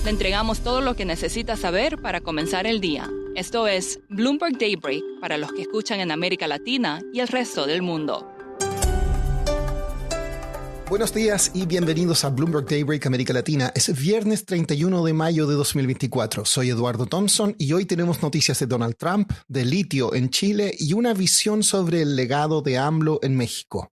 Le entregamos todo lo que necesita saber para comenzar el día. Esto es Bloomberg Daybreak para los que escuchan en América Latina y el resto del mundo. Buenos días y bienvenidos a Bloomberg Daybreak América Latina. Es viernes 31 de mayo de 2024. Soy Eduardo Thompson y hoy tenemos noticias de Donald Trump, de litio en Chile y una visión sobre el legado de AMLO en México.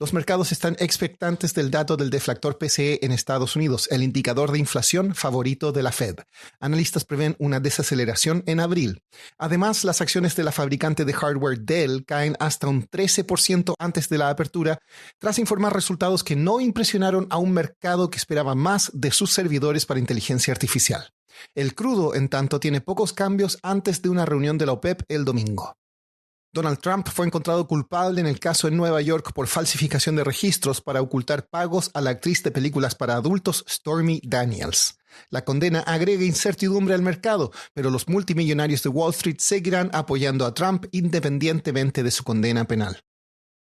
Los mercados están expectantes del dato del deflactor PCE en Estados Unidos, el indicador de inflación favorito de la Fed. Analistas prevén una desaceleración en abril. Además, las acciones de la fabricante de hardware Dell caen hasta un 13% antes de la apertura, tras informar resultados que no impresionaron a un mercado que esperaba más de sus servidores para inteligencia artificial. El crudo, en tanto, tiene pocos cambios antes de una reunión de la OPEP el domingo. Donald Trump fue encontrado culpable en el caso en Nueva York por falsificación de registros para ocultar pagos a la actriz de películas para adultos Stormy Daniels. La condena agrega incertidumbre al mercado, pero los multimillonarios de Wall Street seguirán apoyando a Trump independientemente de su condena penal.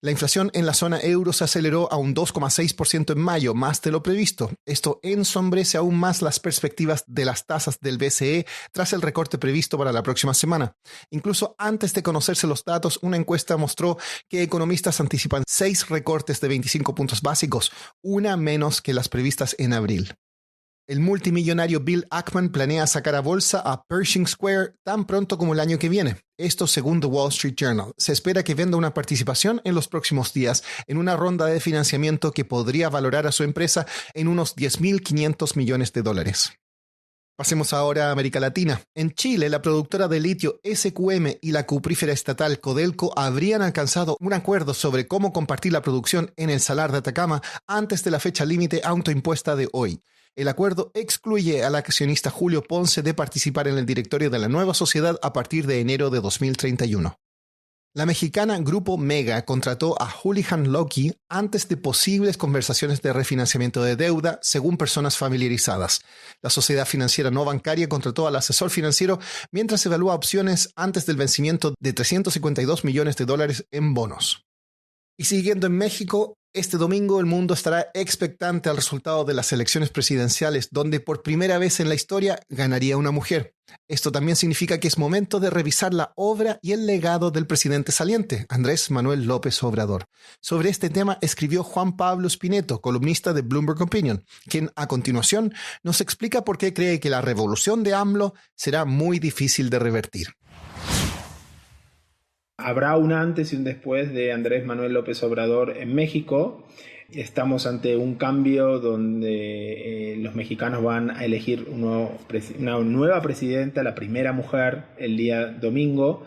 La inflación en la zona euro se aceleró a un 2,6% en mayo, más de lo previsto. Esto ensombrece aún más las perspectivas de las tasas del BCE tras el recorte previsto para la próxima semana. Incluso antes de conocerse los datos, una encuesta mostró que economistas anticipan 6 recortes de 25 puntos básicos, una menos que las previstas en abril. El multimillonario Bill Ackman planea sacar a bolsa a Pershing Square tan pronto como el año que viene. Esto según The Wall Street Journal. Se espera que venda una participación en los próximos días en una ronda de financiamiento que podría valorar a su empresa en unos $10.500 millones. Pasemos ahora a América Latina. En Chile, la productora de litio SQM y la cuprífera estatal Codelco habrían alcanzado un acuerdo sobre cómo compartir la producción en el Salar de Atacama antes de la fecha límite autoimpuesta de hoy. El acuerdo excluye al accionista Julio Ponce de participar en el directorio de la nueva sociedad a partir de enero de 2031. La mexicana Grupo Mega contrató a Houlihan Lokey antes de posibles conversaciones de refinanciamiento de deuda, según personas familiarizadas. La sociedad financiera no bancaria contrató al asesor financiero mientras evalúa opciones antes del vencimiento de $352 millones en bonos. Y siguiendo en México, este domingo el mundo estará expectante al resultado de las elecciones presidenciales, donde por primera vez en la historia ganaría una mujer. Esto también significa que es momento de revisar la obra y el legado del presidente saliente, Andrés Manuel López Obrador. Sobre este tema escribió Juan Pablo Spineto, columnista de Bloomberg Opinion, quien a continuación nos explica por qué cree que la revolución de AMLO será muy difícil de revertir. Habrá un antes y un después de Andrés Manuel López Obrador en México. Estamos ante un cambio donde los mexicanos van a elegir una nueva presidenta, la primera mujer, el día domingo,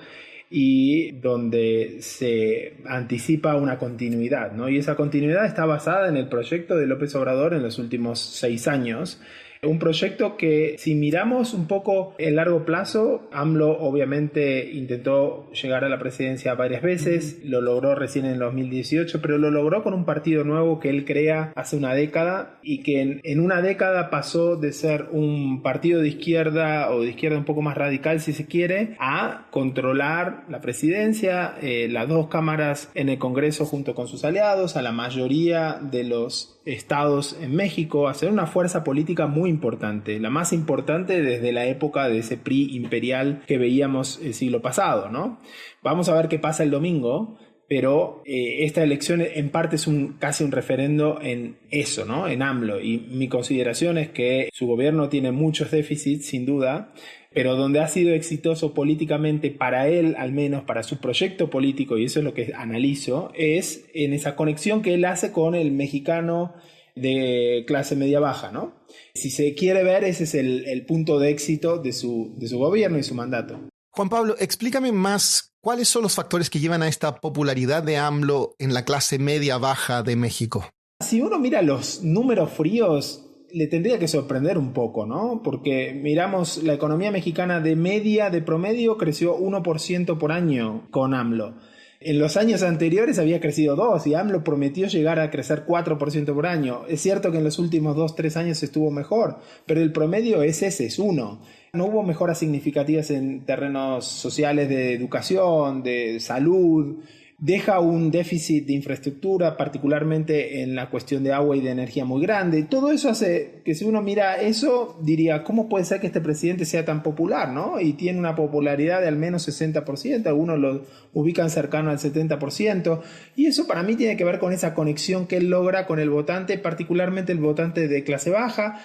y donde se anticipa una continuidad, ¿no? Y esa continuidad está basada en el proyecto de López Obrador en los últimos 6 años. Un proyecto que, si miramos un poco en largo plazo, AMLO obviamente intentó llegar a la presidencia varias veces, lo logró recién en el 2018, pero lo logró con un partido nuevo que él crea hace una década y que en una década pasó de ser un partido de izquierda o de izquierda un poco más radical, si se quiere, a controlar la presidencia, las 2 cámaras en el Congreso junto con sus aliados, a la mayoría de los estados en México, a ser una fuerza política muy importante, la más importante desde la época de ese PRI imperial que veíamos el siglo pasado, ¿no? Vamos a ver qué pasa el domingo, pero esta elección en parte es casi un referendo en eso, ¿no? En AMLO, y mi consideración es que su gobierno tiene muchos déficits, sin duda, pero donde ha sido exitoso políticamente para él, al menos para su proyecto político, y eso es lo que analizo, es en esa conexión que él hace con el mexicano de clase media baja, ¿no? Si se quiere ver, ese es el punto de éxito de su gobierno y su mandato. Juan Pablo, explícame más cuáles son los factores que llevan a esta popularidad de AMLO en la clase media baja de México. Si uno mira los números fríos, le tendría que sorprender un poco, ¿no? Porque miramos la economía mexicana de promedio, creció 1% por año con AMLO. En los años anteriores había crecido 2% y AMLO prometió llegar a crecer 4% por año. Es cierto que en los últimos 2-3 años estuvo mejor, pero el promedio es 1%. No hubo mejoras significativas en terrenos sociales de educación, de salud, deja un déficit de infraestructura, particularmente en la cuestión de agua y de energía muy grande. Todo eso hace que si uno mira eso, diría, ¿cómo puede ser que este presidente sea tan popular, ¿no? Y tiene una popularidad de al menos 60%, algunos lo ubican cercano al 70%, y eso para mí tiene que ver con esa conexión que él logra con el votante, particularmente el votante de clase baja.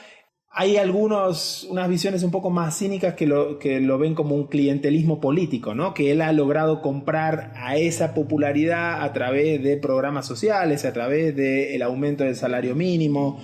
Hay unas visiones un poco más cínicas que lo ven como un clientelismo político, ¿no? Que él ha logrado comprar a esa popularidad a través de programas sociales, a través del aumento del salario mínimo.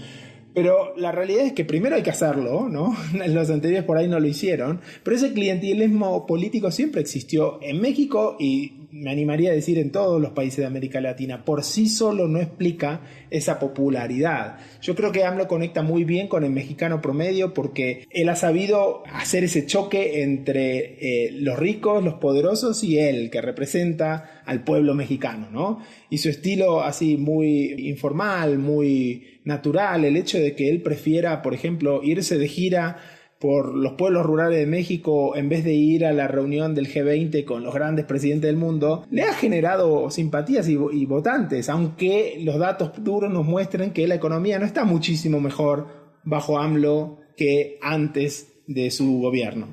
Pero la realidad es que primero hay que hacerlo, ¿no? Los anteriores por ahí no lo hicieron, pero ese clientelismo político siempre existió en México y me animaría a decir en todos los países de América Latina. Por sí solo no explica esa popularidad. Yo creo que AMLO conecta muy bien con el mexicano promedio porque él ha sabido hacer ese choque entre los ricos, los poderosos y él, que representa al pueblo mexicano, ¿no? Y su estilo así muy informal, muy natural, el hecho de que él prefiera, por ejemplo, irse de gira por los pueblos rurales de México en vez de ir a la reunión del G20 con los grandes presidentes del mundo, le ha generado simpatías y votantes, aunque los datos duros nos muestran que la economía no está muchísimo mejor bajo AMLO que antes de su gobierno.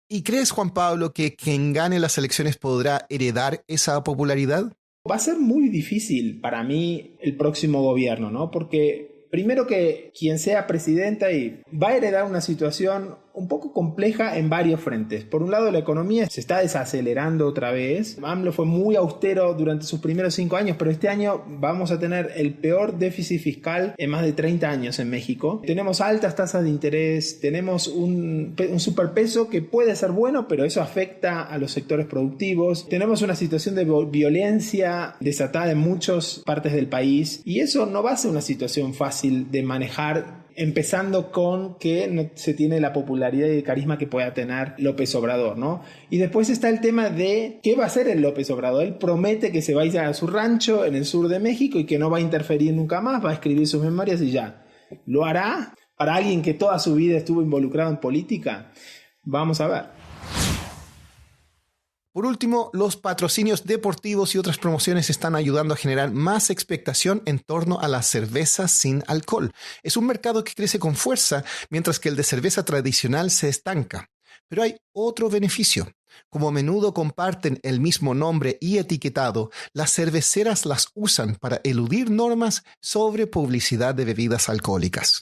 ¿Y crees, Juan Pablo, que quien gane las elecciones podrá heredar esa popularidad? Va a ser muy difícil para mí el próximo gobierno, ¿no? Porque primero que quien sea presidenta va a heredar una situación un poco compleja en varios frentes. Por un lado, la economía se está desacelerando otra vez. AMLO fue muy austero durante sus primeros 5 años, pero este año vamos a tener el peor déficit fiscal en más de 30 años en México. Tenemos altas tasas de interés, tenemos un superpeso que puede ser bueno, pero eso afecta a los sectores productivos. Tenemos una situación de violencia desatada en muchas partes del país y eso no va a ser una situación fácil de manejar, empezando con que no se tiene la popularidad y el carisma que pueda tener López Obrador, ¿no? Y después está el tema de qué va a hacer el López Obrador. Él promete que se va a ir a su rancho en el sur de México y que no va a interferir nunca más, va a escribir sus memorias y ya. ¿Lo hará? Para alguien que toda su vida estuvo involucrado en política, vamos a ver. Por último, los patrocinios deportivos y otras promociones están ayudando a generar más expectación en torno a las cervezas sin alcohol. Es un mercado que crece con fuerza, mientras que el de cerveza tradicional se estanca. Pero hay otro beneficio. Como a menudo comparten el mismo nombre y etiquetado, las cerveceras las usan para eludir normas sobre publicidad de bebidas alcohólicas.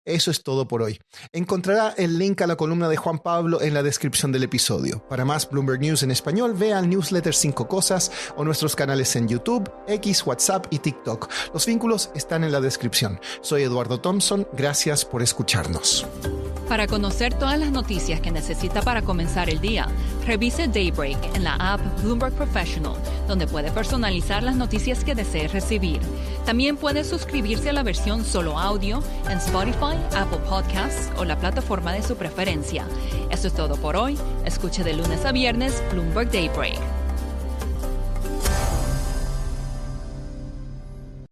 Eso es todo por hoy. Encontrará el link a la columna de Juan Pablo en la descripción del episodio. Para más Bloomberg News en español, vea el newsletter 5 Cosas o nuestros canales en YouTube, X, WhatsApp y TikTok. Los vínculos están en la descripción. Soy Eduardo Thompson. Gracias por escucharnos. Para conocer todas las noticias que necesita para comenzar el día, revise Daybreak en la app Bloomberg Professional, donde puede personalizar las noticias que desee recibir. También puede suscribirse a la versión solo audio en Spotify, Apple Podcasts o la plataforma de su preferencia. Eso es todo por hoy. Escuche de lunes a viernes Bloomberg Daybreak.